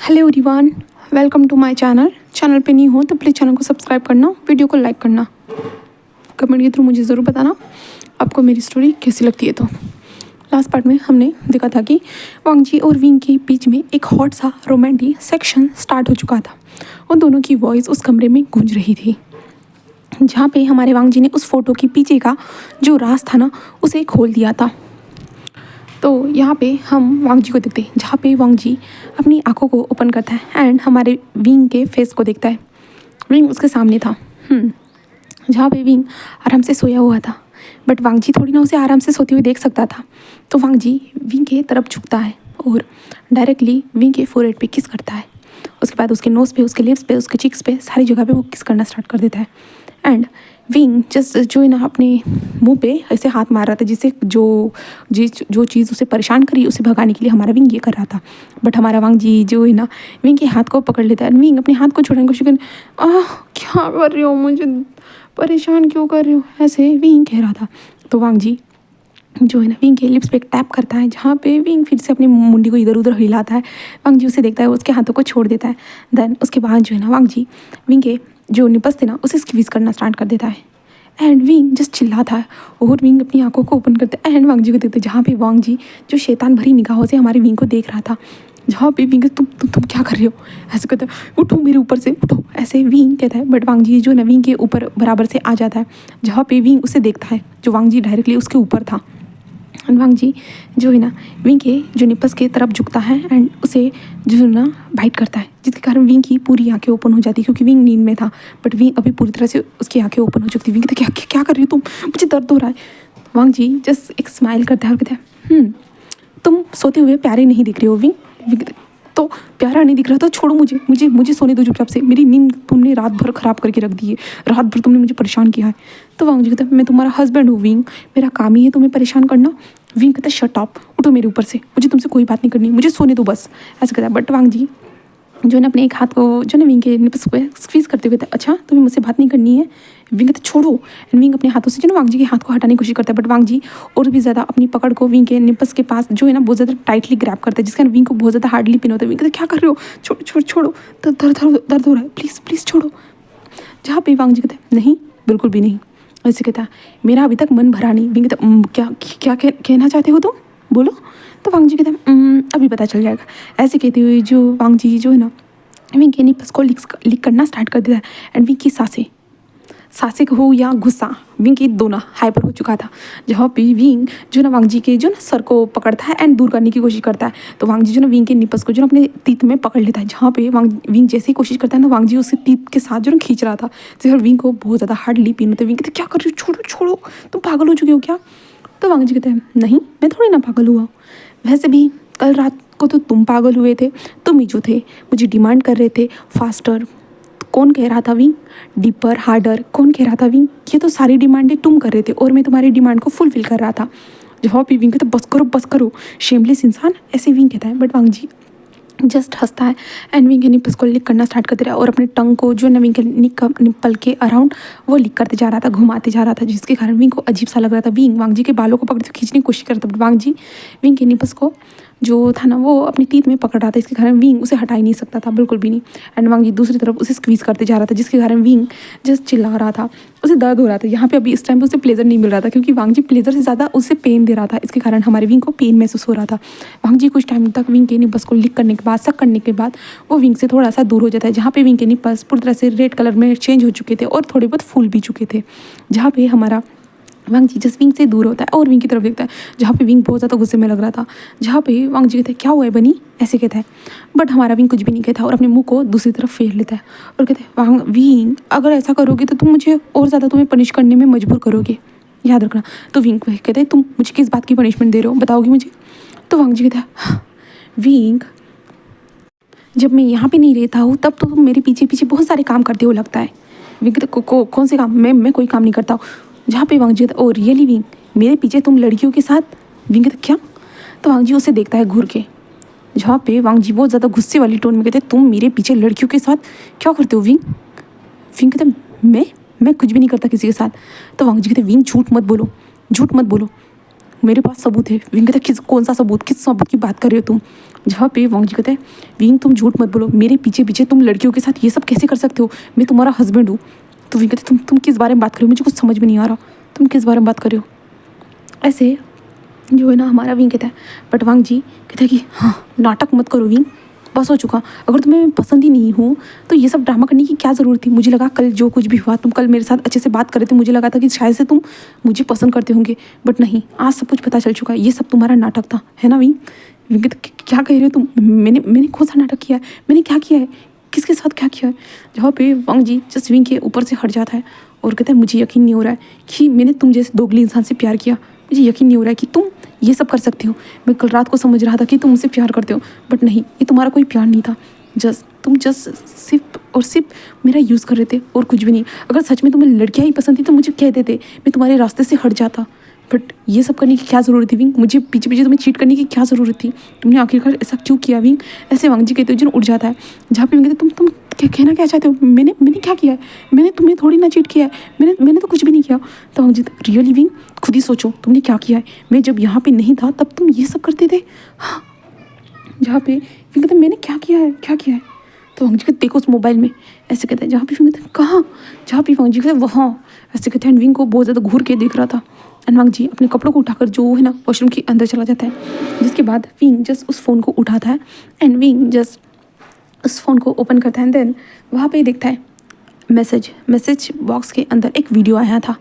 Hello everyone, welcome to my channel पे नहीं हो तो प्लीज़ चैनल को सब्सक्राइब करना, वीडियो को लाइक करना, कमेंट के थ्रू मुझे ज़रूर बताना आपको मेरी स्टोरी कैसी लगती है। तो लास्ट पार्ट में हमने देखा था कि वांग जी और विंग के बीच में एक हॉट सा रोमांटिक सेक्शन स्टार्ट हो चुका था। उन दोनों की वॉइस उस कमरे में गूंज रही थी, जहाँ पे हमारे वांग जी ने उस फोटो के पीछे का जो राज था ना, उसे खोल दिया था। तो यहाँ पे हम वांग जी को देखते हैं, जहाँ पे वांग जी अपनी आंखों को ओपन करता है एंड हमारे विंग के फेस को देखता है। विंग उसके सामने था, जहाँ पे विंग आराम से सोया हुआ था, बट वांग जी थोड़ी ना उसे आराम से सोते हुए देख सकता था। तो वांग जी विंग के तरफ झुकता है और डायरेक्टली विंग के फोरहेड पे किस करता है। उसके बाद उसके नोज़ पे, उसके लिप्स पे, उसके चिक्स पे, सारी जगह पे वो किस करना स्टार्ट कर देता है। एंड विंग जस्ट जो है ना अपने मुंह पे ऐसे हाथ मार रहा था, जिससे जो चीज़ उसे परेशान करी उसे भगाने के लिए हमारा विंग ये कर रहा था। बट हमारा वांग जी जो है ना विंग के हाथ को पकड़ लेता है। विंग अपने हाथ को छोड़ने की कोशिश कर, क्या कर रही हो, मुझे परेशान क्यों कर रही हो, ऐसे विंग कह रहा था। तो वांग जी जो है ना विंग के लिप्स पे एक टैप करता है, जहाँ पे विंग फिर से अपनी मुंडी को इधर उधर हिलाता है। वांग जी उसे देखता है, उसके हाथों को छोड़ देता है। देन उसके बाद जो है ना वांग जी विंग के जो निपस थे ना उसे स्क्वीज करना स्टार्ट कर देता है। एंड विंग जस्ट चिल्लाता है और विंग अपनी आंखों को ओपन करता है एंड वांग जी को देखते हैं, जहाँ पे वांग जी जो शैतान भरी निगाहों से हमारे विंग को देख रहा था। जहाँ पे विंग तुम क्या कर रहे हो, ऐसे कहता है, उठो मेरे ऊपर से उठो, ऐसे विंग कहता है। बट वांग जी जो ना विंग के ऊपर बराबर से आ जाता है, जहाँ पे विंग उसे देखता है, जो वांग जी डायरेक्टली उसके ऊपर था। वांग जी जो है ना विंग के जो निपस के तरफ झुकता है एंड उसे जो है ना बाइट करता है, जिसके कारण विंग की पूरी आंखें ओपन हो जाती है, क्योंकि विंग नींद में था। बट विंग अभी पूरी तरह से उसकी आंखें ओपन हो चुकी थी। विंग कहता है, क्या क्या कर रही हो तुम, मुझे दर्द हो रहा है। वांग जी जस्ट एक स्माइल करता है और कहता है, तुम सोते हुए प्यारे नहीं दिख रहे हो विंग। विंग कहता है, तो प्यारा नहीं दिख रहा तो छोड़ो मुझे मुझे मुझे सोने दो चुपचाप से, मेरी नींद तुमने रात भर ख़राब करके रख दी है, रात भर तुमने मुझे परेशान किया है। तो वांग जी कहता है, मैं तुम्हारा हस्बैंड हूँ विंग, मेरा काम ही है तुम्हें परेशान करना। विंग कहता है, शट अप, उठो मेरे ऊपर से, मुझे तुमसे कोई बात नहीं करनी, मुझे सोने दो बस, ऐसा कहता है। बट वांग जी जो है ना अपने एक हाथ को जो ना विंग के निपस पे स्क्वीज करते हुए कहता है, अच्छा तुम्हें मुझसे बात नहीं करनी है। विंग कहता है, छोड़ो। एंड विंग अपने हाथों से जो ना वांग जी के हाथ को हटाने की कोशिश करता है, बट वांग जी और भी ज़्यादा अपनी पकड़ को विंग के निपस के पास जो है ना बहुत ज़्यादा टाइटली ग्रैप करता है, जिसके कारण विंग को बहुत ज़्यादा हार्डली पेन होता है। विंग कहता है, क्या कर रहे हो, छोड़ो छोड़ो छोड़ो, दर्द हो रहा है, प्लीज़ प्लीज़ छोड़ो। जहाँ पे वांग जी कहता है, नहीं बिल्कुल भी नहीं, ऐसे कहता है, मेरा अभी तक मन भरा नहीं। विंग कहता है, क्या क्या कहना चाहते हो तुम, बोलो। तो वांग जी कहते हैं, अभी पता चल जाएगा। ऐसे कहते हुए जो वांग जी जो है ना विंग के निपस को लिक करना स्टार्ट कर देता है। एंड विंग की सांसें हो या गुस्सा, विंग की दोनों हाइपर हो चुका था। जहाँ पे विंग जो ना वांग जी के जो ना सर को पकड़ता है एंड दूर करने की कोशिश करता है। तो वांग जी जो ना विंग के निपस को जो ना अपने तीत में पकड़ लेता है, जहाँ पे विंग जैसे ही कोशिश करता है ना, वांग जी उसके तीत के साथ जो ना खींच रहा था, जिससे विंग को बहुत ज़्यादा हार्डली पेन होता है। विंग कहते, क्या कर रही हो, छोड़ो छोड़ो, तुम पागल हो चुके हो क्या। तो वांग जी कहते हैं, नहीं मैं थोड़ी ना पागल हुआ, वैसे भी कल रात को तो तुम पागल हुए थे, तुम ही जो थे मुझे डिमांड कर रहे थे फास्टर। कौन कह रहा था विंग, डीपर हार्डर, कौन कह रहा था विंग, ये तो सारी डिमांडें तुम कर रहे थे और मैं तुम्हारी डिमांड को फुलफिल कर रहा था। जवाब भी विंग कहता, बस करो शेमलेस इंसान, ऐसे विंग कहता है। बट वांग जी जस्ट हंसता है एंड विंग के निपल्स को लिक करना स्टार्ट कर दे रहा है और अपने टंग को जो ना विंग के निप्पल के अराउंड वो लिक करते जा रहा था, घुमाते जा रहा था, जिसके कारण विंग को अजीब सा लग रहा था। विंग वांग जी के बालों को पकड़ते खींचने की कोशिश करता, बट वांग जी विंग के निपल्स को जो था ना वो अपनी टीथ में पकड़ रहा था, इसके कारण विंग उसे हटा ही नहीं सकता था बिल्कुल भी नहीं। एंड वांग जी दूसरी तरफ उसे स्क्वीज करते जा रहा था, जिसके कारण विंग जस्ट चिल्ला रहा था, उसे दर्द हो रहा था। यहाँ पे अभी इस टाइम पे उसे प्लेजर नहीं मिल रहा था, क्योंकि वांग जी प्लेजर से ज़्यादा उसे पेन दे रहा था, इसके कारण हमारे विंग को पेन महसूस हो रहा था। वांग जी कुछ टाइम तक विंग के निपल्स को लिक करने के बाद, सक करने के बाद वो विंग से थोड़ा सा दूर हो जाता है, जहाँ पे विंग के निपल्स पूरी तरह से रेड कलर में चेंज हो चुके थे और थोड़े बहुत फूल भी चुके थे। जहाँ पे हमारा वांग जी जस्ट विंग से दूर होता है और विंग की तरफ देखता है, जहाँ पे विंग बहुत ज़्यादा गुस्से में लग रहा था। जहाँ पे वांग जी कहता है, क्या हुआ है बनी, ऐसे कहता है। बट हमारा विंग कुछ भी नहीं कहता और अपने मुंह को दूसरी तरफ फेर लेता है और कहता है, वांग विंग अगर ऐसा करोगे तो तुम मुझे और ज़्यादा तुम्हें पनिश करने में मजबूर करोगे, याद रखना। तो विंग कहते हैं, तुम मुझे किस बात की पनिशमेंट दे रहे हो, बताओगी मुझे। तो वांग जी कहता है, विंग जब मैं यहाँ पे नहीं रहता हूँ तब तो तुम मेरे पीछे पीछे बहुत सारे काम करते हो लगता है। विंग कहता, कौन से काम, मैं कोई काम नहीं करता हूँ। जहाँ पे वांग जी कहता, ओ रियली विंग, मेरे पीछे तुम लड़कियों के साथ। विंग कहता, क्या। तो वांग जी उसे देखता है घूर के, जहाँ पे वांग जी बहुत ज़्यादा गुस्से वाली टोन में कहते, तुम मेरे पीछे लड़कियों के साथ क्या करते हो विंग। विंग कहता, मैं कुछ भी नहीं करता किसी के साथ। तो वांग जी कहते, विंग झूठ मत बोलो, झूठ मत बोलो। मेरे पास सबूत है। विंग कहता है कौन सा सबूत, किस सबूत की बात कर रहे हो तुम? जहाँ पे वांग जी कहते हैं विंग तुम झूठ मत बोलो, मेरे पीछे पीछे तुम लड़कियों के साथ ये सब कैसे कर सकते हो, मैं तुम्हारा हस्बैंड हूँ। तो विंग कहते तुम किस बारे में बात कर रहे हो, मुझे कुछ समझ में नहीं आ रहा, तुम किस बारे में बात कर रहे हो। ऐसे जो है ना हमारा विंग कहता है, बट वांग जी कहता है कि हाँ नाटक मत करो विंग, बस हो चुका। अगर तुम्हें मैं पसंद ही नहीं हूँ तो ये सब ड्रामा करने की क्या ज़रूरत थी। मुझे लगा कल जो कुछ भी हुआ, तुम कल मेरे साथ अच्छे से बात कर रहे थे, मुझे लगा था कि शायद से तुम मुझे पसंद करते होंगे, बट नहीं, आज सब कुछ पता चल चुका है, ये सब तुम्हारा नाटक था, है ना विंग? विंग कहता क्या कह रहे हो तुम, मैंने कौन सा नाटक किया है, मैंने क्या किया है, किसके साथ क्या किया है। जहाँ पे वांग जी जस्ट विंग के ऊपर से हट जाता है और कहता है मुझे यकीन नहीं हो रहा है कि मैंने तुम जैसे दोगली इंसान से प्यार किया, मुझे यकीन नहीं हो रहा है कि तुम ये सब कर सकते हो। मैं कल रात को समझ रहा था कि तुम मुझसे प्यार करते हो, बट नहीं, ये तुम्हारा कोई प्यार नहीं था, तुम सिर्फ और सिर्फ मेरा यूज़ कर रहे थे और कुछ भी नहीं। अगर सच में तुम्हें लड़कियाँ ही पसंद थी तो मुझे कह देते, मैं तुम्हारे रास्ते से हट जाता, बट ये सब करने की क्या ज़रूरत थी विंग, मुझे पीछे पीछे तुम्हें चीट करने की क्या ज़रूरत थी, तुमने आखिरकार ऐसा क्यों किया विंग। ऐसे वांग जी कहते हो जो उठ जाता है। जहाँ पे विंग कहते तुम क्या कहना क्या चाहते हो, मैंने क्या किया है, मैंने तुम्हें थोड़ी ना चीट किया है, मैंने तो कुछ भी नहीं किया। तो वांग जी रियली विंग खुद ही सोचो तुमने क्या किया है, मैं जब यहाँ पे नहीं था तब तुम ये सब करते थे। हाँ, जहाँ पे विंग कहते मैंने क्या किया है, क्या किया है। तो वांग जी कहते देखो उस मोबाइल में, ऐसे कहते हैं। जहाँ पे विंग कहते हैं कहाँ, जहाँ पे वांग जी कहते वहाँ, ऐसे कहते हैं। विंग को बहुत ज़्यादा घूर के देख रहा था एंड वांग जी अपने कपड़ों को उठाकर जो है ना वॉशरूम के अंदर चला जाता है। जिसके बाद विंग जस्ट उस फ़ोन को उठाता है एंड विंग जस्ट उस फ़ोन को ओपन करता है। देन वहाँ पे देखता है मैसेज बॉक्स के अंदर एक वीडियो आया था,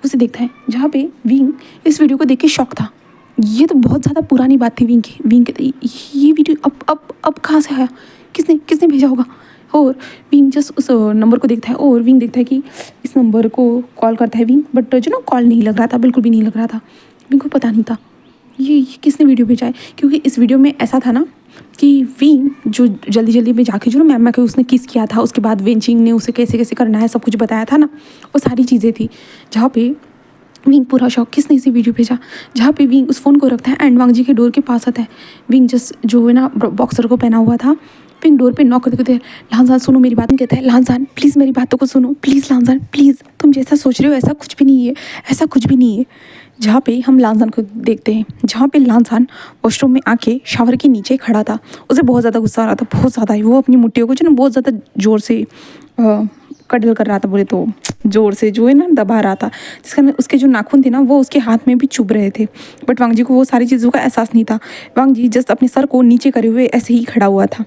उसे देखता है। जहाँ पे विंग इस वीडियो को देख के शॉक था, ये तो बहुत ज़्यादा पुरानी बात थी विंग की। विंग कहते ये वीडियो अब कहाँ से आया, किसने भेजा होगा। और विंग जस्ट उस नंबर को देखता है और विंग देखता है कि इस नंबर को कॉल करता है विंग, बट जो ना कॉल नहीं लग रहा था, बिल्कुल भी नहीं लग रहा था। विंग को पता नहीं था ये किसने वीडियो भेजा है, क्योंकि इस वीडियो में ऐसा था ना कि विंग जो जल्दी में जाके जो ना मैम के उसने किस किया था, उसके बाद वेंचिंग ने उसे कैसे कैसे करना है सब कुछ बताया था ना, वो सारी चीज़ें थी। जहाँ पे विंग पूरा शौक किसने इसे वीडियो भेजा। जहाँ पे विंग उस फ़ोन को रखता है एंड वांग जी के डोर के पास आता है। विंग जस्ट जो है ना बॉक्सर को पहना हुआ था, विंग डोर पे नॉक करते कहते हैं लांजान सुनो मेरी बात। कहता है लांजान प्लीज़ मेरी बातों को सुनो, प्लीज़ लांजान प्लीज़, तुम जैसा सोच रहे हो ऐसा कुछ भी नहीं है, ऐसा कुछ भी नहीं है। जहाँ पे हम लांजान को देखते हैं, जहाँ पे लांजान वॉशरूम में आके शावर के नीचे खड़ा था, उसे बहुत ज़्यादा गुस्सा आ रहा था, बहुत ज़्यादा ही। वो अपनी मुट्ठियों को जो ना बहुत ज़्यादा ज़ोर से कटल कर रहा था, बोले तो ज़ोर से जो है ना दबा रहा था, जिसका उसके जो नाखून थे ना वो उसके हाथ में भी चुभ रहे थे। बट वांग जी को वो सारी चीज़ों का एहसास नहीं था। वांग जी जस्ट अपने सर को नीचे करे हुए ऐसे ही खड़ा हुआ था।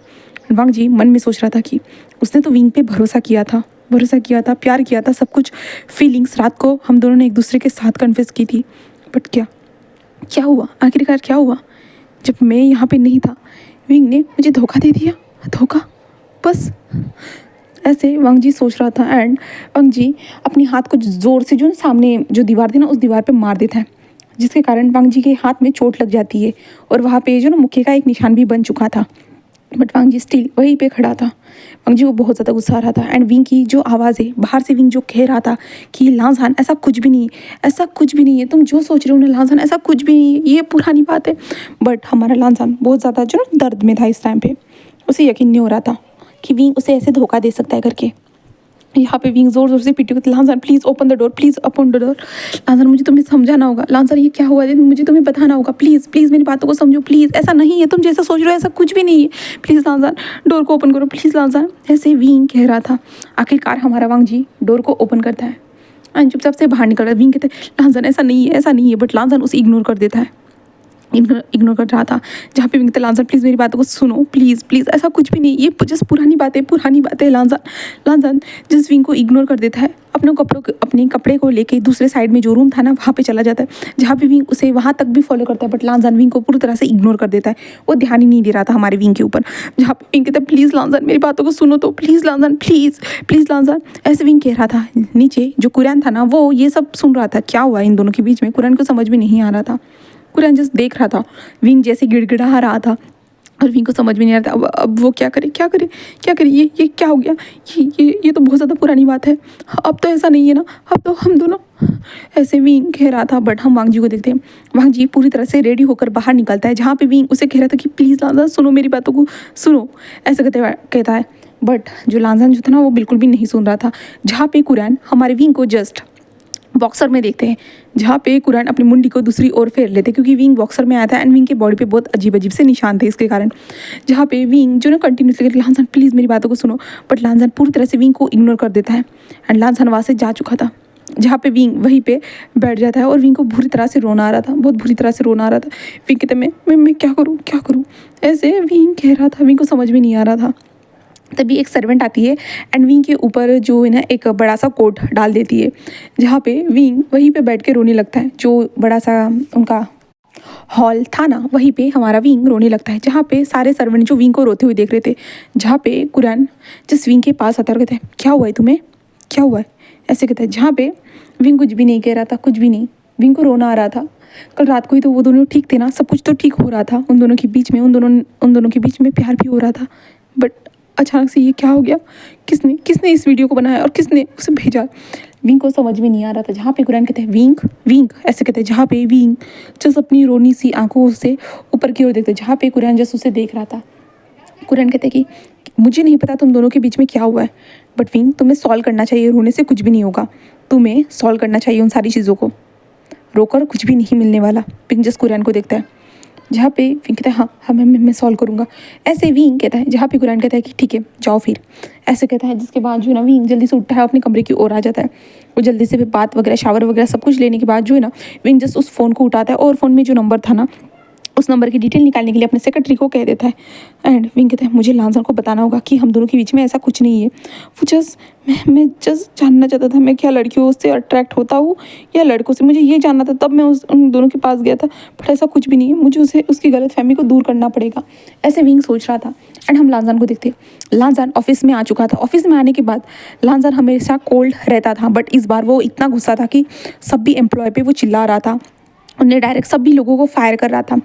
वांग जी मन में सोच रहा था कि उसने तो विंग पे भरोसा किया था, प्यार किया था, सब कुछ फीलिंग्स रात को हम दोनों ने एक दूसरे के साथ कन्फेस की थी। बट क्या हुआ, आखिरकार क्या हुआ। जब मैं यहाँ पे नहीं था विंग ने मुझे धोखा दे दिया, धोखा, बस ऐसे वांग जी सोच रहा था। एंड वांग जी अपने हाथ को ज़ोर से जो सामने जो दीवार थी ना उस दीवार पे मार देता है, जिसके कारण वांग जी के हाथ में चोट लग जाती है और वहाँ पे जो ना मुक्के का एक निशान भी बन चुका था। बट वांग जी स्टिल वहीं पे खड़ा था। वांग जी को बहुत ज़्यादा गुस्सा आ रहा था एंड विंग की जो आवाज़ है बाहर से, विंग जो कह रहा था कि लांजान ऐसा कुछ भी नहीं है, ऐसा कुछ भी नहीं है, तुम जो सोच रहे हो ना लांजान ऐसा कुछ भी नहीं है, ये पुरानी बात है। बट हमारा लांजान बहुत ज़्यादा जो ना दर्द में था इस टाइम पे, उसे यकीन नहीं हो रहा था कि विंग उसे ऐसे धोखा दे सकता है करके। यहाँ पे विंग जोर से पीटी को Lanjan please open the door, please open the door. Lanjan मुझे तुम्हें समझाना होगा, लांजान ये क्या हुआ है मुझे तुम्हें बताना होगा, प्लीज़ मेरी बातों को समझो, प्लीज़ ऐसा नहीं है, तुम जैसा सोच रहे हो ऐसा कुछ भी नहीं है, प्लीज़ लांजान डोर को ओपन करो, प्लीज़ लांजान। ऐसे विंग कह रहा था। आखिरकार हमारा वांग जी डोर को ओपन करता है एंड चुपचाप से बाहर निकल रहा है। विंग कहते हैं लांजान ऐसा नहीं है, बट लांजान उसे इग्नोर कर देता है, इग्नोर कर रहा था। जहाँ पे विंग कहते लांजान प्लीज़ मेरी बातों को सुनो, प्लीज़ ऐसा कुछ भी नहीं, ये जस्ट पुरानी बात है। लांजान जिस विंग को इग्नोर कर देता है, अपने कपड़े को लेके दूसरे साइड में जो रूम था ना वहाँ पे चला जाता है। जहाँ पे विंग उसे वहाँ तक भी फॉलो करता है, बट लांजान विंग को पूरी तरह से इग्नोर कर देता है, वो ध्यान ही नहीं दे रहा था हमारे विंग के ऊपर। जहाँ पे विंग कहता है प्लीज़ लांजान मेरी बातों को सुनो तो, प्लीज़ लांजान प्लीज़ लांजान। ऐसे विंग कह रहा था। नीचे जो कुरैन था ना वो ये सब सुन रहा था, क्या हुआ इन दोनों के बीच में कुरैन को समझ में नहीं आ रहा था। कुरैन जस्ट देख रहा था, विंग जैसे गिड़गिड़ा रहा था और विंग को समझ में नहीं आ रहा था अब वो क्या करे ये क्या हो गया, ये तो बहुत ज़्यादा पुरानी बात है, अब तो ऐसा नहीं है ना, अब तो हम दोनों, ऐसे विंग कह रहा था। बट हम वांग जी को देखते हैं, वांग जी पूरी तरह से रेडी होकर बाहर निकलता है। जहाँ पे विंग उसे कह रहा था कि प्लीज़ लांजान सुनो मेरी बातों को सुनो, ऐसा कहता है। बट जो लांजान जो था ना वो बिल्कुल भी नहीं सुन रहा था। जहाँ पे कुरैन हमारे विंग को जस्ट बॉक्सर में देखते हैं जहाँ पे कुरान अपनी मुंडी को दूसरी ओर फेर लेते क्योंकि विंग बॉक्सर में आया था एंड विंग के बॉडी पे बहुत अजीब अजीब से निशान थे इसके कारण, जहाँ पे विंग जो ना कंटिन्यूसली लांजान प्लीज़ मेरी बातों को सुनो, बट लांजान पूरी तरह से विंग को इग्नोर कर देता है एंड लांजान वहाँ से जा चुका था, जहाँ पे विंग वहीं पे बैठ जाता है और विंग को बुरी तरह से रोना आ रहा था, बहुत बुरी तरह से रोना आ रहा था। विंग कहते मैं क्या करूँ ऐसे विंग कह रहा था, विंग को समझ में नहीं आ रहा था। तभी एक सर्वेंट आती है एंड विंग के ऊपर जो है ना एक बड़ा सा कोट डाल देती है, जहाँ पे विंग वहीं पे बैठ के रोने लगता है। जो बड़ा सा उनका हॉल था ना वहीं पे हमारा विंग रोने लगता है, जहाँ पे सारे सर्वेंट जो विंग को रोते हुए देख रहे थे, जहाँ पे कुरान जिस विंग के पास आता है और कहते हैं क्या हुआ है तुम्हें, क्या हुआ है, ऐसे कहता है। जहाँ पे विंग कुछ भी नहीं कह रहा था, कुछ भी नहीं, विंग को रोना आ रहा था। कल रात को ही तो वो दोनों ठीक थे ना, सब कुछ तो ठीक हो रहा था उन दोनों के बीच में, उन दोनों के बीच में प्यार भी हो रहा था, बट अचानक से ये क्या हो गया, किसने इस वीडियो को बनाया और किसने उसे भेजा, विंग को समझ में नहीं आ रहा था। जहाँ पे कुरान कहते हैं विंग ऐसे कहते हैं, जहाँ पे विंग जस्ट अपनी रोनी सी आंखों से ऊपर की ओर देखते, जहाँ पे कुरान जस्ट उसे देख रहा था। कुरान कहते हैं कि मुझे नहीं पता तुम दोनों के बीच में क्या हुआ है, बट विंग तुम्हें सॉल्व करना चाहिए, रोने से कुछ भी नहीं होगा, तुम्हें सॉल्व करना चाहिए उन सारी चीज़ों को, रोकर कुछ भी नहीं मिलने वाला। विंग जस्ट कुरान को देखता है, जहाँ पे विंग कहता है हाँ मैं सॉल्व करूँगा, ऐसे विंग कहता है। जहाँ पे कुरान कहता है कि ठीक है जाओ फिर, ऐसे कहता है। जिसके बाद जो है ना विंग जल्दी से उठता है, अपने कमरे की ओर आ जाता है। वो जल्दी से फिर बात वगैरह शावर वगैरह सब कुछ लेने के बाद जो है ना विंग जस्ट उस फ़ोन को उठाता है और फ़ोन में जो नंबर था ना उस नंबर की डिटेल निकालने के लिए अपने सेक्रेटरी को कह देता है। एंड विंग कहता है मुझे लांजन को बताना होगा कि हम दोनों के बीच में ऐसा कुछ नहीं है। वो मैं जस्ट जानना चाहता था मैं क्या लड़कियों से अट्रैक्ट होता हूँ या लड़कों से, मुझे ये जानना था, तब मैं उन दोनों के पास गया था, बट ऐसा कुछ भी नहीं है, मुझे उसकी गलतफहमी को दूर करना पड़ेगा, ऐसे विंग सोच रहा था। एंड हम लांजान को देखते, लांजान ऑफिस में आ चुका था। ऑफिस में आने के बाद लांजान हमेशा कोल्ड रहता था, बट इस बार वो इतना गुस्सा था कि सभी एम्प्लॉय पे वो चिल्ला रहा था, उन्हें डायरेक्ट सभी लोगों को फायर कर रहा था।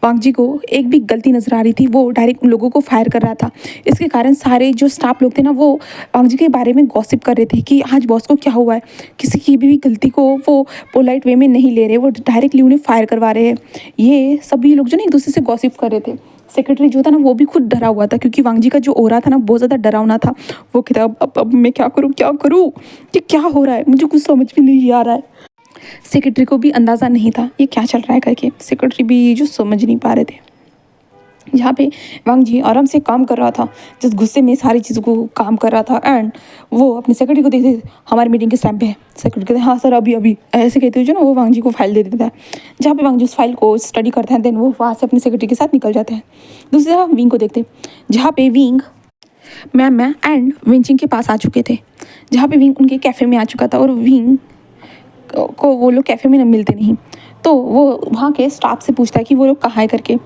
वांग जी को एक भी गलती नजर आ रही थी, वो डायरेक्ट उन लोगों को फायर कर रहा था। इसके कारण सारे जो स्टाफ लोग थे ना वो वांग जी के बारे में गॉसिप कर रहे थे कि आज बॉस को क्या हुआ है, किसी की भी गलती को वो पोलाइट वे में नहीं ले रहे, वो डायरेक्टली उन्हें फायर करवा रहे हैं। ये सभी लोग जो ना एक दूसरे से गॉसिप कर रहे थे। सेक्रेटरी जो था ना वो भी खुद डरा हुआ था, क्योंकि वांग जी का जो ओरा था ना बहुत ज़्यादा डरावना था। वो कहता अब मैं क्या करूँ कि क्या हो रहा है, मुझे कुछ समझ में नहीं आ रहा है। सेक्रेटरी को भी अंदाज़ा नहीं था ये क्या चल रहा है करके, सेक्रेटरी भी जो समझ नहीं पा रहे थे। जहाँ पे वांग जी आराम से काम कर रहा था, जिस गुस्से में सारी चीज़ों को काम कर रहा था, एंड वो अपने सेक्रेटरी को देखते हमारी मीटिंग किस टाइम पे है। सेक्रेटरी कहते हैं हाँ सर अभी ऐसे कहते हुए जो ना वो वांग जी को फाइल दे देता है। जहाँ पे वांग जी उस फाइल को स्टडी करते हैं, देन वो वहाँ से अपने सेक्रेटरी के साथ निकल जाते हैं। दूसरी तरफ विंग को देखते जहाँ पे विंग मैम एंड विंचिंग के पास आ चुके थे, जहाँ पे विंग उनके कैफ़े में आ चुका था और विंग को वो लोग कैफ़े में मिलते नहीं, तो वो वहाँ के स्टाफ से पूछता है कि वो लोग कहाँ है करके।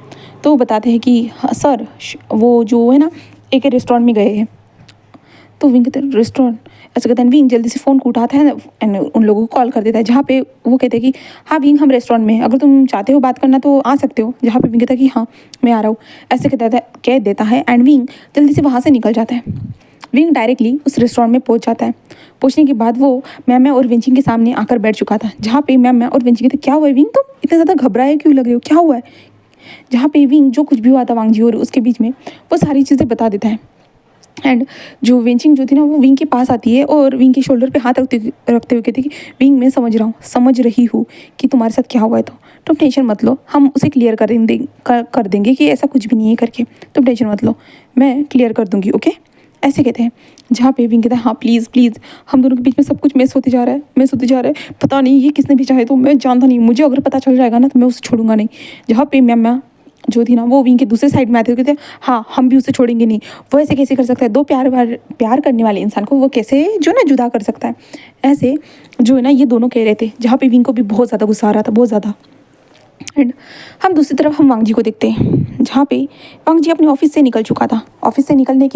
तो वो बताते हैं कि हाँ, सर वो जो है ना एक रेस्टोरेंट में गए हैं। तो विंग कहते हैं रेस्टोरेंट, ऐसे कहते हैं। विंग जल्दी से फ़ोन को उठाता है एंड उन लोगों को कॉल कर देता है, जहाँ पे वो कहते हैं कि हाँ विंग हम रेस्टोरेंट में हैं, अगर तुम चाहते हो बात करना तो आ सकते हो। जहाँ पे विंग कहता है कि हाँ मैं आ रहा हूँ, ऐसे कह देता है एंड विंग जल्दी से वहाँ से निकल जाता है। विंग डायरेक्टली उस रेस्टोरेंट में पहुंच जाता है। पहुंचने के बाद वो मैम और विंचिंग के सामने आकर बैठ चुका था, जहाँ पे मैम और विंचिंग कहते क्या हुआ है विंग, तुम इतना ज़्यादा घबराए क्यों लग रहे हो, क्या हुआ है। जहाँ पे विंग जो कुछ भी हुआ था वांग जी और उसके बीच में वो सारी चीज़ें बता देता है। एंड जो विंचिंग जो थी ना वो विंग के पास आती है और विंग के शोल्डर पे हाथ रखते हुए कहती कि विंग मैं समझ रही हूँ कि तुम्हारे साथ क्या हुआ है, तो तुम टेंशन मत लो, हम उसे क्लियर कर देंगे कि ऐसा कुछ भी नहीं है करके, तुम टेंशन मत लो, मैं क्लियर कर दूँगी ओके, ऐसे कहते हैं। जहाँ पे विंग कहता है हाँ प्लीज़ हम दोनों के बीच में सब कुछ मिस होते जा रहा है, पता नहीं ये किसने भेजा है, तो मैं जानता नहीं, मुझे अगर पता चल जाएगा ना तो मैं उसे छोड़ूंगा नहीं। जहाँ पे मैम जो थी ना वो विंग के दूसरे साइड में आते हुए कहते हैं हाँ हम भी उसे छोड़ेंगे नहीं, वो ऐसे कैसे कर सकता है, दो प्यार करने वाले इंसान को वो कैसे जो ना जुदा कर सकता है, ऐसे जो है ना ये दोनों कह रहे थे। जहाँ पे विंग को भी बहुत ज़्यादा गुस्सा आ रहा था, बहुत ज़्यादा। एंड हम दूसरी तरफ हम वांग जी को देखते हैं, जहाँ पे वांग जी अपने ऑफिस से निकल चुका था। ऑफिस से निकलने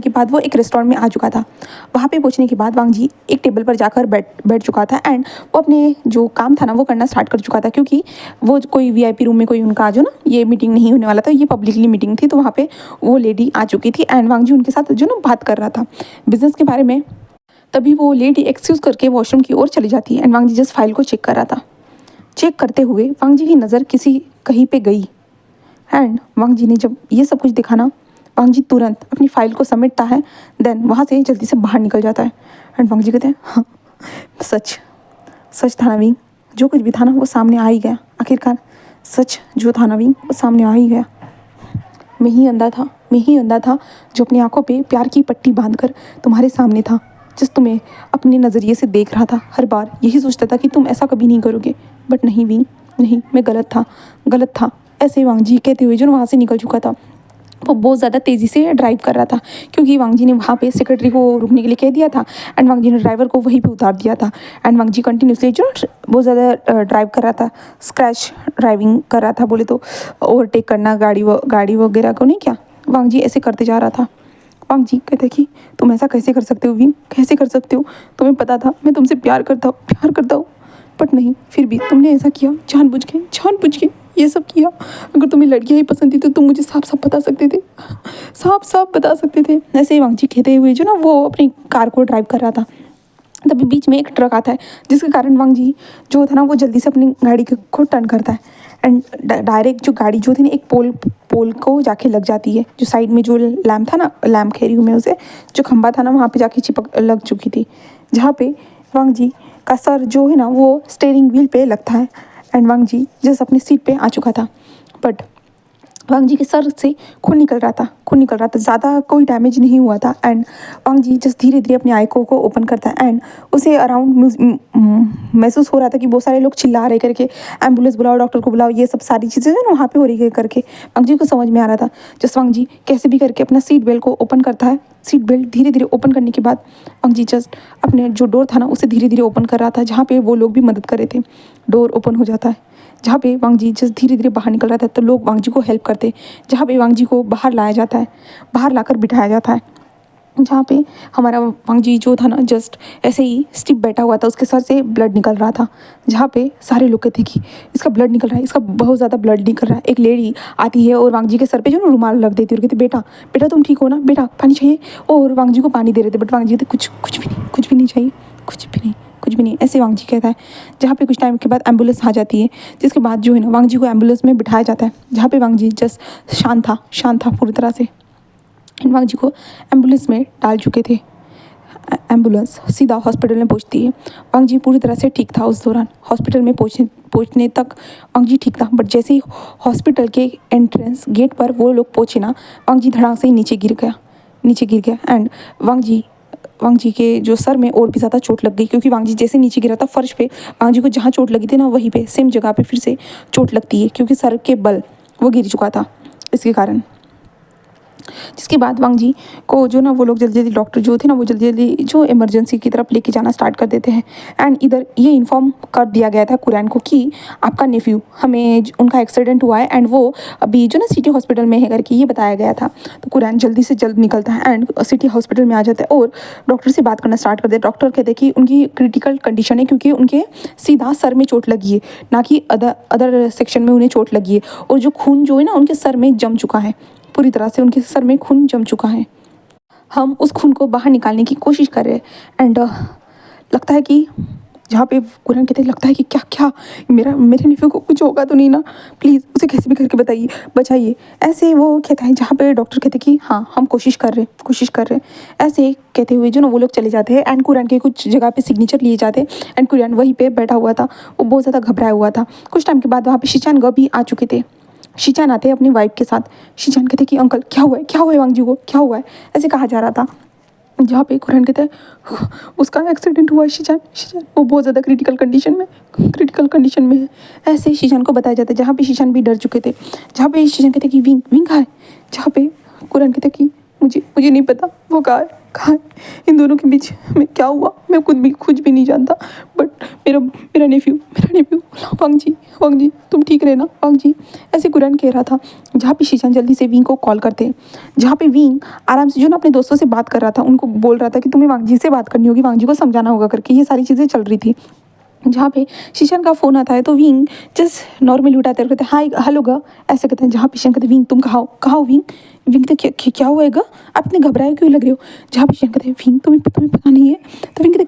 के बाद वो एक रेस्टोरेंट में आ चुका था। वहाँ पे पहुँचने के बाद वांग जी एक टेबल पर जाकर बैठ चुका था एंड वो अपने जो काम था ना वो करना स्टार्ट कर चुका था, क्योंकि वो कोई वीआईपी रूम में कोई उनका जो ना ये मीटिंग नहीं होने वाला था, ये पब्लिकली मीटिंग थी, तो वहाँ पर वो लेडी आ चुकी थी एंड वांग जी उनके साथ जो ना बात कर रहा था बिजनेस के बारे में। तभी वो लेडी एक्सक्यूज़ करके वॉशरूम की ओर चली जाती है and Wang ji just file को चेक कर रहा था। चेक करते हुए वांग जी की नज़र कहीं पे गई एंड वांग जी ने जब ये सब कुछ देखा ना, वांग जी तुरंत अपनी फाइल को समेटता है, देन वहाँ से जल्दी से बाहर निकल जाता है। एंड वांग जी कहते हैं हाँ सच था ना विंग, जो कुछ भी था ना वो सामने आ ही गया। आखिरकार सच जो था ना विंग वो सामने आ ही गया। मैं ही अंधा था जो अपनी आंखों पे प्यार की पट्टी बांधकर तुम्हारे सामने था, जिस तुम्हें अपने नज़रिए से देख रहा था। हर बार यही सोचता था कि तुम ऐसा कभी नहीं करोगे, बट नहीं विंग, नहीं, मैं गलत था। ऐसे वांगजी कहते हुए जो वहाँ से निकल चुका था। वो बहुत ज़्यादा तेज़ी से ड्राइव कर रहा था क्योंकि वांगजी ने वहाँ पे सेक्रेटरी को रुकने के लिए कह दिया था एंड वांगजी ने ड्राइवर को वहीं पे उतार दिया था। एंड वांगजी कंटिन्यूसली जो बहुत ज़्यादा ड्राइव कर रहा था, स्क्रैच ड्राइविंग कर रहा था, बोले तो ओवरटेक करना गाड़ी वगैरह को, नहीं क्या, वांगजी ऐसे करते जा रहा था। वांगजी कहते कि तुम ऐसा कैसे कर सकते हो विंग, कैसे कर सकते हो, तुम्हें पता था मैं तुमसे प्यार करता हूँ, बट नहीं, फिर भी तुमने ऐसा किया, जानबूझ के ये सब किया। अगर तुम्हें लड़कियां ही पसंद थी तो तुम मुझे साफ बता सकते थे, साफ बता सकते थे। ऐसे ही वांगजी कहते हुए जो ना वो अपनी कार को ड्राइव कर रहा था। तभी बीच में एक ट्रक आता है जिसके कारण वांगजी जो था ना वो जल्दी से अपनी गाड़ी को टर्न करता है एंड डायरेक्ट जो गाड़ी जो थी ना एक पोल को जाके लग जाती है। जो साइड में जो लैम्प था ना, लैम्प कह रही हूँ मैं उसे, जो खंबा था ना वहाँ पे जाके चिपक लग चुकी थी, जहाँ पे वांगजी का सर जो है ना वो स्टीयरिंग व्हील पे लगता है एंड वांगजी जस्ट अपनी सीट पे आ चुका था। बट वांगजी के सर से खून निकल रहा था, ज़्यादा कोई डैमेज नहीं हुआ था एंड वांगजी जस्ट धीरे धीरे अपनी आई को ओपन करता है एंड उसे अराउंड महसूस हो रहा था कि बहुत सारे लोग चिल्ला रहे करके, एम्बुलेंस बुलाओ, डॉक्टर को बुलाओ, ये सब सारी चीज़ें जो ना वहाँ पे हो रही है करके वांगजी को समझ में आ रहा था। जस्ट वांगजी कैसे भी करके अपना सीट बेल्ट को ओपन करता है। सीट बेल्ट धीरे धीरे ओपन करने के बाद वांगजी जस्ट अपने जो डोर था ना उसे धीरे धीरे ओपन कर रहा था, जहाँ पे वो लोग भी मदद कर रहे थे। डोर ओपन हो जाता है जहाँ पे वांगजी जस्ट धीरे धीरे बाहर निकल रहा था, तो लोग वांगजी को हेल्प करते, जहाँ पे वांगजी को बाहर लाया जाता है, बाहर लाकर बिठाया जाता है, जहाँ पे हमारा वांगजी जो था ना जस्ट ऐसे ही स्टिप बैठा हुआ था, उसके सर से ब्लड निकल रहा था, जहाँ पे सारे लोग कहते कि इसका ब्लड निकल रहा है, इसका बहुत ज़्यादा ब्लड निकल रहा है। एक लेडी आती है और वांगजी के सर पे जो ना रुमाल रख देती है और कहती बेटा तुम ठीक हो ना, बेटा पानी चाहिए, और वांगजी को पानी दे रहे थे, बट वांगजी कहते कुछ भी नहीं चाहिए, कुछ भी नहीं, ऐसे वांगजी कहता है। जहाँ पे कुछ टाइम के बाद एम्बुलेंस आ जाती है, जिसके बाद जो है ना वांगजी को एम्बुलेंस में बिठाया जाता है, जहाँ पे वांगजी जस्ट शांत था पूरी तरह से। वांगजी को एम्बुलेंस में डाल चुके थे। एम्बुलेंस सीधा हॉस्पिटल में पहुंचती है। वांगजी पूरी तरह से ठीक था उस दौरान, हॉस्पिटल में पहुंचने तक वांगजी ठीक था, बट जैसे ही हॉस्पिटल के एंट्रेंस गेट पर वो लोग पहुंचे ना, वांगजी धड़ाक से ही नीचे गिर गया एंड वांगजी के जो सर में और भी ज़्यादा चोट लग गई, क्योंकि वांगजी जैसे नीचे गिरा था फर्श पे, वांगजी को जहाँ चोट लगी थी ना वहीं पे सेम जगह पे फिर से चोट लगती है, क्योंकि सर के बल वो गिर चुका था इसके कारण। जिसके बाद वांगजी को जो ना वो लोग जल्दी डॉक्टर जो थे ना वो जल्दी जो इमरजेंसी की तरफ लेके जाना स्टार्ट कर देते हैं एंड इधर ये इन्फॉर्म कर दिया गया था कुरैन को कि आपका नेफ्यू, हमें उनका एक्सीडेंट हुआ है एंड वो अभी जो ना सिटी हॉस्पिटल में है करके ये बताया गया था। तो कुरैन जल्दी से जल्द निकलता है एंड सिटी हॉस्पिटल में आ जाता है और डॉक्टर से बात करना स्टार्ट कर देते। डॉक्टर कहते हैं कि उनकी क्रिटिकल कंडीशन है, क्योंकि उनके सीधा सर में चोट लगी है, ना कि अदर सेक्शन में उन्हें चोट लगी है, और जो खून जो है ना उनके सर में जम चुका है, पूरी तरह से उनके सर में खून जम चुका है। हम उस खून को बाहर निकालने की कोशिश कर रहे हैं एंड लगता है कि जहाँ पे कुरैन कहते हैं लगता है कि क्या मेरे नेफ्यू को कुछ होगा तो नहीं ना, प्लीज़ उसे कैसे भी करके बचाइए। ऐसे वो कहता है, जहाँ पे डॉक्टर कहते हैं कि हाँ हम कोशिश कर रहे हैं। ऐसे कहते हुए जो ना वो लोग चले जाते हैं एंड कुरैन के कुछ जगह पे सिग्नेचर लिए जाते हैं एंड कुरैन वहीं पे बैठा हुआ था, वो बहुत ज़्यादा घबराया हुआ था। कुछ टाइम के बाद वहाँ पे शीचान ग भी आ चुके थे। शीचान आते हैं अपनी वाइफ के साथ। शीचान कहते कि अंकल क्या हुआ है वांगजी को, क्या हुआ है, ऐसे कहा जा रहा था। जहाँ पे कुरैन कहते हैं उसका एक्सीडेंट हुआ है, शीचान वो बहुत ज़्यादा क्रिटिकल कंडीशन में है। ऐसे शीचान को बताया जाता है, जहाँ पे शीचान भी डर चुके थे। जहाँ पे शीचान कहते कि विंग कहाँ है, जहाँ पे कुरैन कहते कि मुझे नहीं पता वो कहाँ है। इन दोनों के बीच में क्या हुआ मैं कुछ भी नहीं जानता, बट मेरा नेफ्यू वांगजी तुम ठीक रहना वांगजी, ऐसे कुरैन कह रहा था। जहाँ पे शीचान जल्दी से विंग को कॉल करते हैं, जहाँ पे विंग आराम से जो ना अपने दोस्तों से बात कर रहा था, उनको बोल रहा था कि तुम्हें वांगजी से बात करनी होगी, वांगजी को समझाना होगा करके, ये सारी चीज़ें चल रही थी। जहाँ पे शीशान का फ़ोन आता है तो विंग जस्ट नॉर्मली उठाते हैं, कहते हैं हाय हेलो गा, ऐसे कहते हैं। जहाँ पे शीशान कहते हैं विंग तुम कहाँ हो विंग तो क्या हुआ है गा, आप इतने घबराए क्यों लग रहे हो। जहाँ पे शीशान कहते हैं विंग तुम्हें पता नहीं है, तो विंग कहते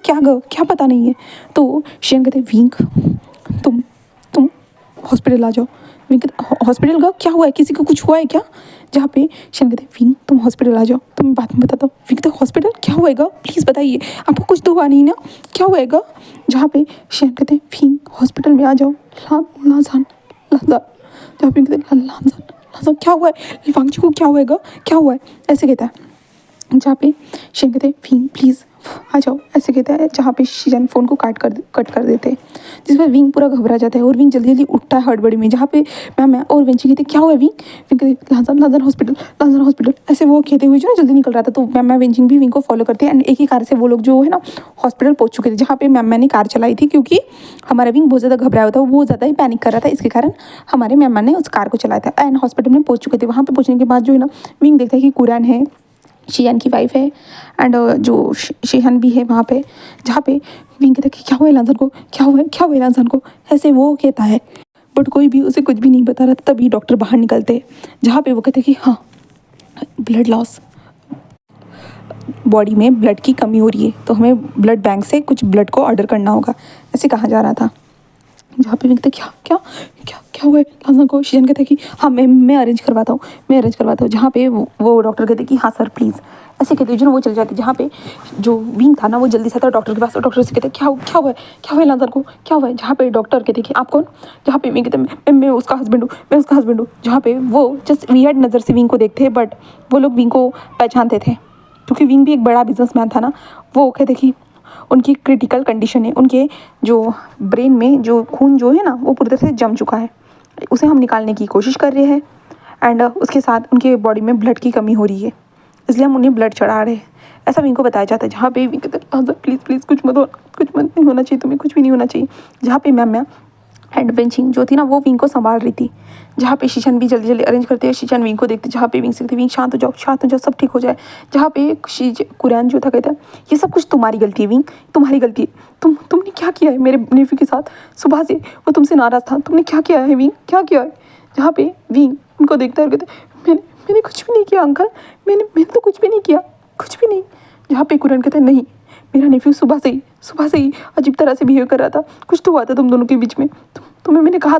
क्या पता नहीं है। तो शीशान कहते हैं विंग तुम हॉस्पिटल आ जाओ, विंग कहते हॉस्पिटल का क्या हुआ है, किसी को कुछ हुआ है क्या? जहाँ पे शीशान कहते विंग तुम हॉस्पिटल आ जाओ, तुम बात में बताता हूँ। विंग कहते हॉस्पिटल क्या हुएगा, प्लीज़ बताइए, आपको कुछ तो हुआ नहीं ना, क्या हुएगा? जहाँ पे शीशान कहते विंग हॉस्पिटल में आ जाओ, लाजान लाजान। जहाँ पे कहते लाजान लाजान क्या हुआ है, वांगजी को क्या होएगा, क्या हुआ है, ऐसे कहता है। जहाँ पे शीशान कहते विंग प्लीज़ आ जाओ, ऐसे कहता है। जहाँ पे शीशान फ़ोन को कट कर देते हैं, जिसमें विंग पूरा घबरा जाता है और विंग जल्दी जल्दी उठता है हड़बड़ी में। जहाँ पे मैं और वेंची कहते क्या हुआ है विंग? विंग कहते लाजान हॉस्पिटल, ऐसे वो कहते हुए जो ना जल्दी निकल रहा था। तो मैं वेंचिंग भी विंग को फॉलो करते हैं एंड एक ही कार से वो लोग जो है ना हॉस्पिटल पहुंच चुके थे। जहाँ पे मैंने कार चलाई थी, क्योंकि हमारा विंग बहुत ज़्यादा घबराया हुआ था, वो बहुत ज़्यादा ही पैनिक कर रहा था, इसके कारण हमारे मैम ने उस कार को चलाया था एंड हॉस्पिटल में पहुंच चुके थे। वहाँ पे पहुंचने के बाद जो है ना विंग देखता है कि कुरान है, शीशान की वाइफ है एंड जो शीशान भी है वहाँ पे। जहाँ पे विंग कहता है कि क्या हुआ लांसन को, क्या हुआ लांसन को, ऐसे वो कहता है। बट कोई भी उसे कुछ भी नहीं बता रहा था। तभी डॉक्टर बाहर निकलते, जहाँ पे वो कहते कि हाँ ब्लड लॉस, बॉडी में ब्लड की कमी हो रही है, तो हमें ब्लड बैंक से कुछ ब्लड को ऑर्डर करना होगा, ऐसे कहा जा रहा था। जहाँ पे कहते क्या क्या क्या क्या हुआ है लांसन को? शीशान कहते कि हाँ मैं अरेंज करवाता हूँ। जहाँ पे वो डॉक्टर कहते कि हाँ सर प्लीज़, ऐसे कहते जो ना वो चल जाते। जहाँ पे जो विंग था ना वो जल्दी से आता डॉक्टर के पास, और डॉक्टर से कहते क्या हुआ है लांसन को, क्या हुआ है? जहाँ पे डॉक्टर कहते कि आप कौन? जहाँ पे विंग कहते मैं उसका हस्बैंड हूँ। जहाँ पे वो जस्ट वीआर नज़र से विंग को देखते हैं, बट वो लोग विंग को पहचानते थे, क्योंकि विंग भी एक बड़ा बिजनेसमैन था ना। वो कहते कि उनकी क्रिटिकल कंडीशन है, उनके जो ब्रेन में जो खून जो है ना वो पूरी तरह से जम चुका है, उसे हम निकालने की कोशिश कर रहे हैं एंड उसके साथ उनके बॉडी में ब्लड की कमी हो रही है, इसलिए हम उन्हें ब्लड चढ़ा रहे हैं, ऐसा विंग को बताया जाता है। जहाँ पे विंग कहता है प्लीज़ कुछ मत नहीं होना चाहिए, तुम्हें कुछ भी नहीं होना चाहिए। जहाँ पे मैम एंड वेंचिंग जो थी ना वो विंग को संभाल रही थी। जहाँ पे शीशान भी जल्दी जल्दी अरेंज करते हैं, शीशान विंग को देखते, जहाँ पे विंग से कहते विंग शांत हो जाओ सब ठीक हो जाए। जहाँ पे कुरान जो था कहता है ये सब कुछ तुम्हारी गलती है विंग, तुम्हारी गलती है, तुमने क्या किया है मेरे नेफ्यू के साथ? सुबह से वो तुमसे नाराज़ था, तुमने क्या किया है विंग, क्या किया है? जहाँ पे विंग उनको देखता है और कहते मैंने कुछ भी नहीं किया अंकल, मैंने तो कुछ भी नहीं किया, कुछ भी नहीं। जहाँ पे कुरान कहता है नहीं, मेरा नेफ्यू सुबह से ही अजीब तरह से बिहेव कर रहा था, कुछ तो हुआ था तुम दोनों के बीच में। तुम्हें मैंने कहा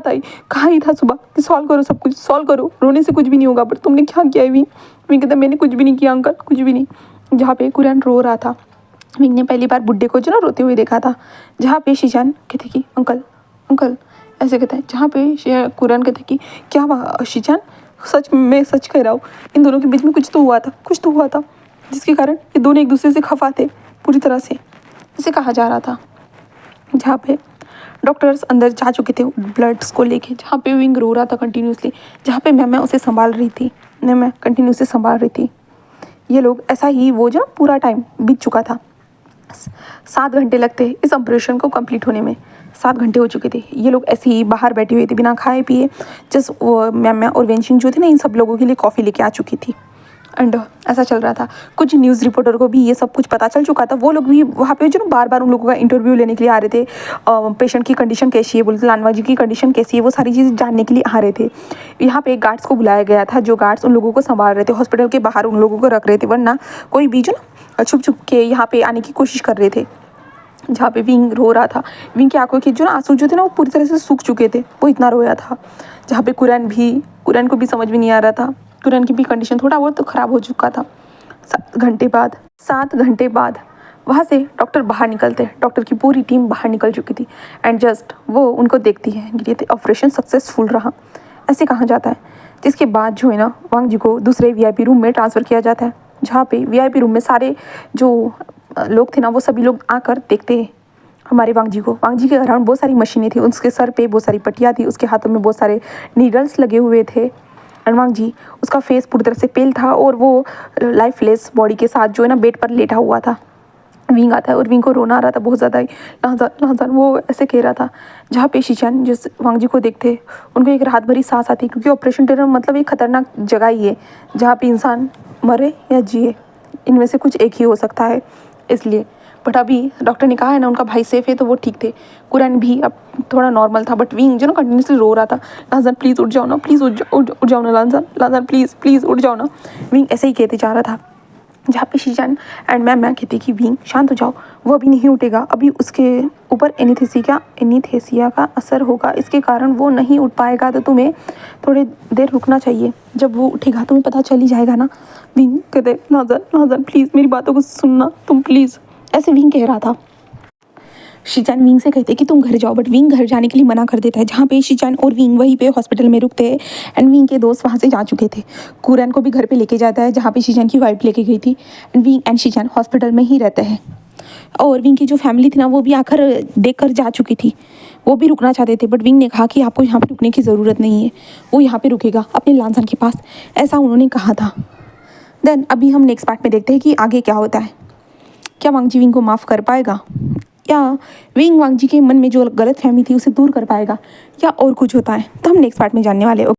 ही था सुबह कि सॉल्व करो, सब कुछ सॉल्व करो, रोने से कुछ भी नहीं होगा, बट तुमने क्या किया है विंग? विंग कहता मैंने कुछ भी नहीं किया अंकल, कुछ भी नहीं। जहाँ पे कुरान रो रहा था, विंग ने पहली बार बुड्ढे को जो ना रोते हुए देखा था। जहाँ पे शीशान कहते कि अंकल ऐसे कहता है। जहाँ पे कुरान कहते कि क्या शीशान, मैं सच कह रहा हूँ, इन दोनों के बीच में कुछ तो हुआ था जिसके कारण ये दोनों एक दूसरे से खफा थे पूरी तरह से, इसे कहा जा रहा था। जहाँ पे डॉक्टर्स अंदर जा चुके थे ब्लड्स को लेके। जहाँ पे विंग रो रहा था कंटिन्यूसली, जहाँ पे मैं उसे संभाल रही थी, मैं कंटिन्यूसली संभाल रही थी। ये लोग ऐसा ही वो जो पूरा टाइम बीत चुका था, 7 घंटे लगते इस ऑपरेशन को कंप्लीट होने में, 7 घंटे हो चुके थे। ये लोग ऐसे ही बाहर बैठे हुए थे बिना खाए पिए, जस्ट मैं और वेंचिंग जो थे ना इन सब लोगों के लिए कॉफ़ी लेके आ चुकी थी एंड ऐसा चल रहा था। कुछ न्यूज़ रिपोर्टर को भी ये सब कुछ पता चल चुका था, वो लोग भी वहाँ पे जो बार बार उन लोगों का इंटरव्यू लेने के लिए आ रहे थे। पेशेंट की कंडीशन कैसी है, बोलते लानवा जी की कंडीशन कैसी है, वो सारी चीज़ें जानने के लिए आ रहे थे। यहाँ पे गार्ड्स को बुलाया गया था, जो गार्ड्स उन लोगों को संभाल रहे थे, हॉस्पिटल के बाहर उन लोगों को रख रहे थे, वरना कोई भी जो ना छुप के यहाँ पे आने की कोशिश कर रहे थे। जहाँ पे विंग रो रहा था, विंग की आंखों के जो ना आंसू जो थे ना वो पूरी तरह से सूख चुके थे, वो इतना रोया था। जहाँ पे कुरान को भी समझ में नहीं आ रहा था, कुरान की भी कंडीशन थोड़ा बहुत तो ख़राब हो चुका था। 7 घंटे बाद वहाँ से डॉक्टर बाहर निकलते हैं, डॉक्टर की पूरी टीम बाहर निकल चुकी थी एंड जस्ट वो उनको देखती है कि ये ऑपरेशन सक्सेसफुल रहा, ऐसे कहा जाता है। जिसके बाद जो है ना वांग जी को दूसरे वीआईपी रूम में ट्रांसफ़र किया जाता है। जहाँ पे वीआईपी रूम में सारे जो लोग थे ना वो सभी लोग आकर देखते हैं हमारे वांग जी के अराउंड बहुत सारी मशीनें थी, उसके सर पे बहुत सारी पट्टियाँ थी, उसके हाथों में बहुत सारे नीडल्स लगे हुए थे। एंड वांग जी उसका फेस पूरी तरह से पेल था और वो लाइफलेस बॉडी के साथ जो है ना बेड पर लेटा हुआ था। विंग आता है और विंग को रोना आ रहा था बहुत ज़्यादा ही, लांजान वो ऐसे कह रहा था। जहाँ पे शीशान जिस वांग जी को देखते उनको एक राहत भरी सांस आती, क्योंकि ऑपरेशन थिएटर मतलब एक खतरनाक जगह ही है जहाँ पे इंसान मरे या जिए, इनमें से कुछ एक ही हो सकता है, इसलिए। बट अभी डॉक्टर ने कहा है ना उनका भाई सेफ है, तो वो ठीक थे। कुरान भी अब थोड़ा नॉर्मल था, बट विंग जो ना कंटिन्यूसली रो रहा था, लांजान प्लीज़ उठ जाओ ना, प्लीज़ उठ जाओ ना लांजान प्लीज़ उठ जाओ ना। विंग ऐसे ही कहते जा रहा था। जहाँ पे शीशान एंड मैं कहती कि विंग शांत हो जाओ, वो अभी नहीं उठेगा, अभी उसके ऊपर एनीस्थीसिया का असर होगा, इसके कारण वो नहीं उठ पाएगा, तो तुम्हें थोड़ी देर रुकना चाहिए। जब वो उठेगा तुम्हें पता चल ही जाएगा ना। विंग कहते नाज़न प्लीज़ मेरी बातों को सुनना तुम प्लीज़, ऐसे विंग कह रहा था। शीचान विंग से कहते कि तुम घर जाओ, बट विंग घर जाने के लिए मना कर देता है। जहाँ पे शीचान और विंग वहीं पे हॉस्पिटल में रुकते हैं एंड विंग के दोस्त वहाँ से जा चुके थे। कुरैन को भी घर पे लेके जाता है जहाँ पे शीचान की वाइफ लेके गई थी एंड विंग एंड शीचान हॉस्पिटल में ही रहते हैं। और विंग की जो फैमिली थी ना वो भी आकर देख कर जा चुकी थी, वो भी रुकना चाहते थे, बट विंग ने कहा कि आपको यहाँ पे रुकने की ज़रूरत नहीं है, वो यहाँ पे रुकेगा अपने लानसन के पास, ऐसा उन्होंने कहा था। देन अभी हम नेक्स्ट पार्ट में देखते हैं कि आगे क्या होता है। क्या वांग जी विंग को माफ़ कर पाएगा, या विंग वांग जी के मन में जो गलत फहमी थी उसे दूर कर पाएगा, या और कुछ होता है, तो हम नेक्स्ट पार्ट में जानने वाले हैं।